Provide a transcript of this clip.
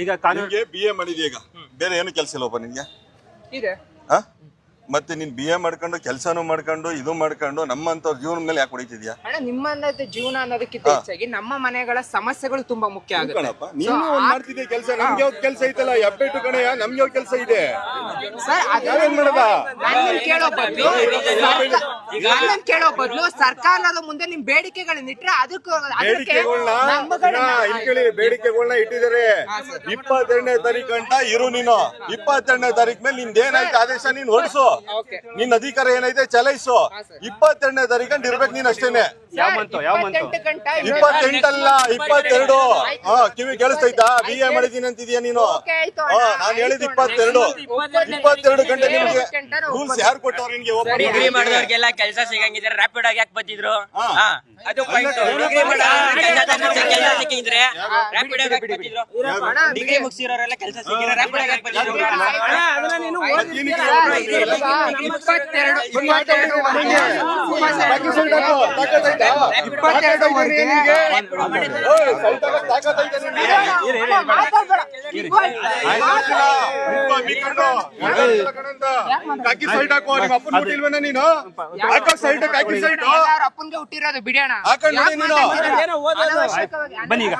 ಈಗ ಕಾನೂನು BA ಮಾಡಿದ್ಯಾ ಈಗ ಬೇರೆ ಏನು ಕೆಲಸ ಇಲ್ಲಪ್ಪ ನಿನ್ಗೆ ಇದೆ. ಮತ್ತೆ ನೀನ್ BA ಮಾಡ್ಕೊಂಡು ಕೆಲಸನೂ ಮಾಡ್ಕೊಂಡು ಇದು ಮಾಡ್ಕೊಂಡು ನಮ್ಮಂತವ್ರ ಜೀವನ ಮೇಲೆ ಯಾಕೆ ಹೊಡಿತಿದ್ಯಾ? ಅಣ್ಣ ನಿಮ್ಮನ್ನದ ಜೀವನ ಅನ್ನೋದಕ್ಕಿಂತ ಹೆಚ್ಚಾಗಿ ನಮ್ಮ ಮನೆಗಳ ಸಮಸ್ಯೆಗಳು ತುಂಬಾ ಮುಖ್ಯ ಆಗುತ್ತೆ. ಕಣಪ್ಪ ನೀನು ಒಂದ್ ಮಾಡ್ತಿದ್ದೆ ಕೆಲಸ, ನಮ್ಗೆ ಯಾವ್ದು ಕೆಲಸ ಐತಲ್ಲ ಎಬ್ಬೆಟ್ಟು ಕಣಯ್ಯ, ನಮ್ಗೆ ಯಾವ್ದು ಕೆಲಸ ಇದೆ ಸರ್ ನಾವೇನ್ ಮಾಡದ? ನನ್ನನ್ ಕೇಳೋ ಬದಲು ಸರ್ಕಾರದ ಮುಂದೆ ನಿಮ್ ಬೇಡಿಕೆಗಳನ್ನ ಇಟ್ರೆ ಬೇಡಿಕೆಗಳನ್ನ ಇಟ್ಟಿದ್ದಾರೆ. 22ನೇ ತಾರೀಕು ಗಂಟ ಇರು ನೀನು. 22ನೇ ತಾರೀಕು ಮೇಲೆ ನಿಂದ ಏನಾಯ್ತು ಆದೇಶ ನೀನ್ ಹೊರಡಿಸು, ನಿನ್ ಅಧಿಕಾರ ಏನೈತೆ ಚಲಾಯಿಸು. 22ನೇ ತಾರೀಕು ಗಂಟ ಇರ್ಬೇಕು ನೀನ್ ಅಷ್ಟೇನೆ. ಯಾವ ಮಂತು 28 ಅಲ್ಲ 22. ಕಿವಿ ಕೇಳಿಸ್ತೈತಾ? BA ಮಾಡಿದೀನಿ ಅಂತಿದ್ಯಾ ನೀನು? ನಾನ್ ಹೇಳಿದ್ 22 ಗಂಟೆ. ನಿಮ್ಗೆ ರೂಲ್ಸ್ ಯಾರು ಕೊಟ್ಟವ್ರು ನಿನ್ಗೆ? ಡಿಗ್ರಿ ಮಾಡಿದವ್ರಿಗೆಲ್ಲ ಕೆಲಸ ಸಿಗಂಗಿದ್ರೆ ರ್ಯಾಪಿಡ್ ಆಗಿ ಯಾಕೆ ಬಂದಿದ್ರು? ಅದು ಪಾಯಿಂಟ್. ಡಿಗ್ರಿ ಕೆಲಸ ಸಿಕ್ಕಿದ್ರೆ ರ್ಯಾಪಿಡ್ ಆಗಿ ಬಂದಿದ್ರು. ಡಿಗ್ರಿ ಮುಗಿಸಿರೋರೆಲ್ಲ ಕೆಲಸ ಸಿಕ್ಕಿದ್ರೆ ರ್ಯಾಪಿಡ್ ಆಗಿ ಬಂದಿದ್ರು. ಅಪ್ಪನ್ಗೆ ಹುಟ್ಟಿರೋದು ಬಿಡೋಣ. ಬನ್ನಿ ಈಗ